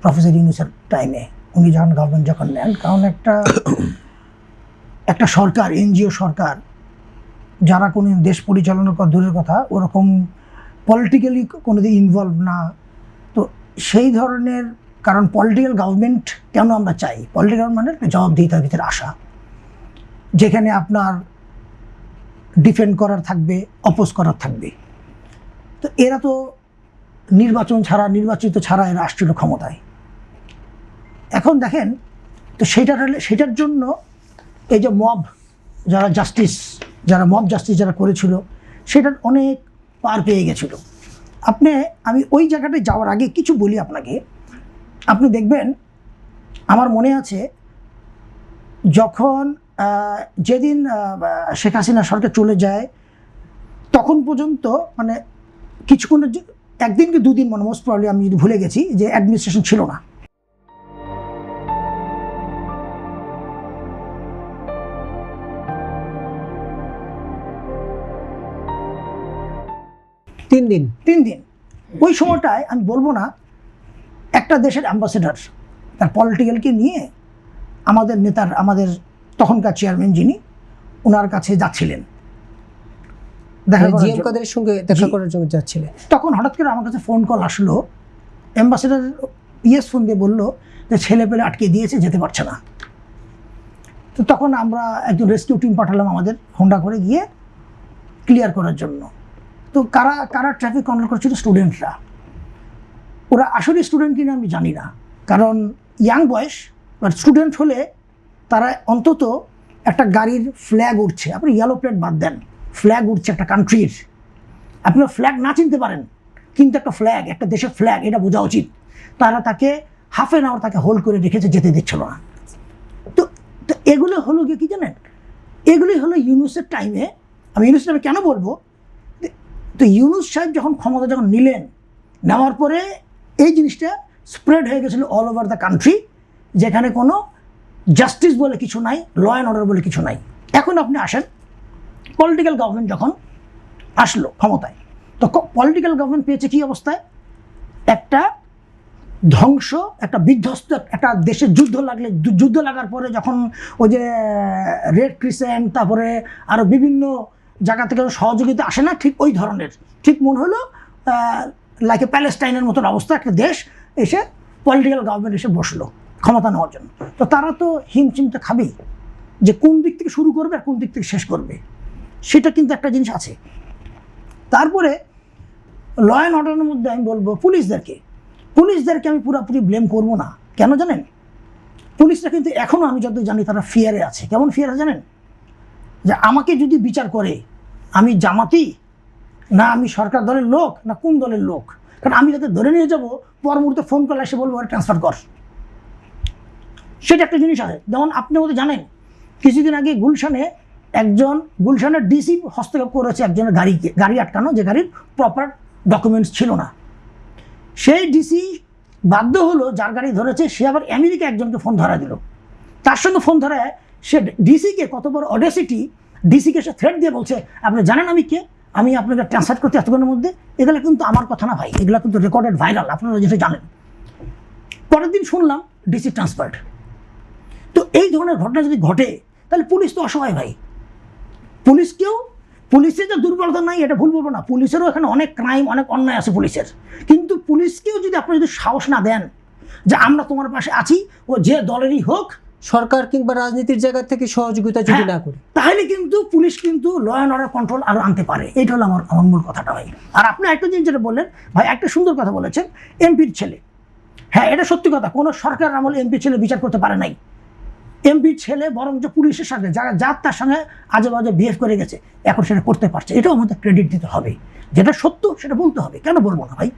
Professor ইউনূসের টাইমে উনি যখন গভর্নমেন্ট যখন নেন, কারণ একটা সরকার, এনজিও সরকার, যারা কোনো দেশ পরিচালনা করা দূরের কথা, ওরকম পলিটিক্যালি কোনোদিন ইনভলভ না, তো সেই ধরনের, কারণ পলিটিক্যাল গভর্নমেন্ট কেন আমরা চাই? পলিটিক্যাল গভর্নমেন্টের একটা জবাবদিহিতার ভিতরে আসা, যেখানে আপনার ডিফেন্ড করার থাকবে, অপোজ করার থাকবে। তো এরা তো নির্বাচিত ছাড়া এরা আসছিল ক্ষমতায়। এখন দেখেন, তো সেটার জন্য এই যে মব জাস্টিস যারা করেছিল, সেটার অনেক পার পেয়ে গেছিল। আমি ওই জায়গাটায় যাওয়ার আগে কিছু বলি আপনাকে। আপনি দেখবেন, আমার মনে আছে যখন যেদিন শেখ হাসিনা সরকার চলে যায়, তখন পর্যন্ত মানে কিছুক্ষণের, একদিন কি দুদিন, মানে মোস্ট প্রবলি আমি যদি ভুলে গেছি, যে অ্যাডমিনিস্ট্রেশন ছিল না। তিন দিন ওই সময়টায় আমি বলবো না, একটা দেশের অ্যাম্বাসেডার তার পলিটিক্যালকে নিয়ে আমাদের তখনকার চেয়ারম্যান যিনি, ওনার কাছে যাচ্ছিলেন, দেখা করার জন্য যাচ্ছিলেন। তখন হঠাৎ করে আমার কাছে ফোন কল আসলো, অ্যাম্বাসেডার ফোন দিয়ে বললো যে ছেলে পেলে আটকে দিয়েছে, যেতে পারছে না। তো তখন আমরা একজন রেস্কিউ টিম পাঠালাম আমাদের হোন্ডা করে, গিয়ে ক্লিয়ার করার জন্য। তো কারা ট্রাফিক কন্ট্রোল করছিল? স্টুডেন্টরা। ওরা আসলে স্টুডেন্ট কিনা আমি জানি না, কারণ ইয়াং বয়স, বাট স্টুডেন্ট হলে তারা অন্তত একটা গাড়ির ফ্ল্যাগ উঠছে, আপনি ইয়েলো প্লেট বাদ দেন, ফ্ল্যাগ উঠছে একটা কান্ট্রির, আপনারা ফ্ল্যাগ না চিনতে পারেন, কিন্তু একটা ফ্ল্যাগ, একটা দেশের ফ্ল্যাগ, এটা বোঝা উচিত। তারা তাকে হাফ এন আওয়ার তাকে হোল্ড করে রেখেছে, যেতে দিচ্ছিল না। তো এগুলো হলো কি জানেন, এগুলি হলো ইউনূসের টাইমে। আমি ইউনূস টাইমে কেন বলবো, তো ইউনূস সাহেব যখন ক্ষমতা নিলেন, নেওয়ার পরে এই জিনিসটা স্প্রেড হয়ে গেছিলো অল ওভার দ্য কান্ট্রি, যেখানে কোনো জাস্টিস বলে কিছু নাই, ল অ্যান্ড অর্ডার বলে কিছু নাই। এখন আপনি আসেন, পলিটিক্যাল গভর্নমেন্ট যখন আসলো ক্ষমতায়, তো পলিটিক্যাল গভর্নমেন্ট পেয়েছে কী অবস্থায়? একটা ধ্বংস, একটা বিধ্বস্ত, একটা দেশের যুদ্ধ লাগার পরে যখন ওই যে রেড ক্রিসেন্ট, তারপরে আরও বিভিন্ন জায়গা থেকে সহযোগিতা আসে না, ঠিক ওই ধরনের, ঠিক মনে হলো লাইক প্যালেস্টাইনের মতন অবস্থা, একটা দেশ এসে পলিটিক্যাল গভর্নমেন্ট এসে বসলো ক্ষমতা নেওয়ার জন্য। তো তারা তো হিমচিমটা খাবেই, যে কোন দিক থেকে শুরু করবে আর কোন দিক থেকে শেষ করবে, সেটা কিন্তু একটা জিনিস আছে। তারপরে ল অ্যান্ড অর্ডারের মধ্যে আমি বলবো পুলিশদেরকে আমি পুরোপুরি ব্লেম করবো না। কেন জানেন? পুলিশরা কিন্তু এখনও আমি যত জানি তারা ফিয়ারে আছে। কেমন ফিয়ারে জানেন? যে আমাকে যদি বিচার করে, আমি জামাতি না আমি সরকার দলের লোক না কোন দলের লোক, কারণ আমি যাতে ধরে নিয়ে যাবো, পর মুহূর্তে ফোন করলে এসে বলবো ট্রান্সফার কর। সেটা একটা জিনিস আছে। যেমন আপনি হয়তো জানেন, কিছুদিন আগে গুলশানের ডিসি হস্তক্ষেপ করেছে একজনের গাড়ি আটকানো, যে গাড়ির প্রপার ডকুমেন্টস ছিল না। সেই ডিসি বাধ্য হলো, যার গাড়ি ধরেছে সে আবার আমেরিকা একজনকে ফোন ধরা দিল, তার সঙ্গে ফোন ধরায় সে ডিসিকে, কত বড় অডেসিটি, ডিসিকে সে থ্রেট দিয়ে বলছে, আপনি জানেন আমি কে, আমি আপনাকে ট্রান্সফার করতে এতক্ষণের মধ্যে। এগুলো কিন্তু আমার কথা না ভাই, এগুলো কিন্তু রেকর্ডেড ভাইরাল, আপনারা যেটা জানেন। পরের দিন শুনলাম ডিসি ট্রান্সফার্ড। তো এই ধরনের ঘটনা যদি ঘটে, তাহলে পুলিশ তো অসহায় ভাই। পুলিশের যে দুর্বলতা নাই এটা ভুল বলবো না, পুলিশেরও এখানে অনেক ক্রাইম, অনেক অন্যায় আছে পুলিশের, কিন্তু পুলিশকেও যদি আপনি যদি সাহস না দেন যে আমরা তোমার পাশে আছি, ও যে দলেরই হোক, সরকার কিংবা রাজনীতির জায়গা থেকে সহযোগিতা যদি না করে, তাহলে কিন্তু পুলিশ কিন্তু ল অ্যান্ড অর্ডার কন্ট্রোল আরো আনতে পারে। এইটা হলো আমার মূল কথাটা ভাই। আর আপনি একটা জিনিস যেটা বললেন ভাই, একটা সুন্দর কথা বলেছেন, এমপির ছেলে। হ্যাঁ, এটা সত্যি কথা, কোনো সরকার আমলে এমপির ছেলে বিচার করতে পারে নাই। এমপির ছেলে বরঞ্চ পুলিশের সাথে যার তার সঙ্গে আজে বাজে বিহেভ করে গেছে, এখন সেটা করতে পারছে। এটাও আমাদের ক্রেডিট দিতে হবে, যেটা সত্য সেটা বলতে হবে, কেন বলবো না ভাই।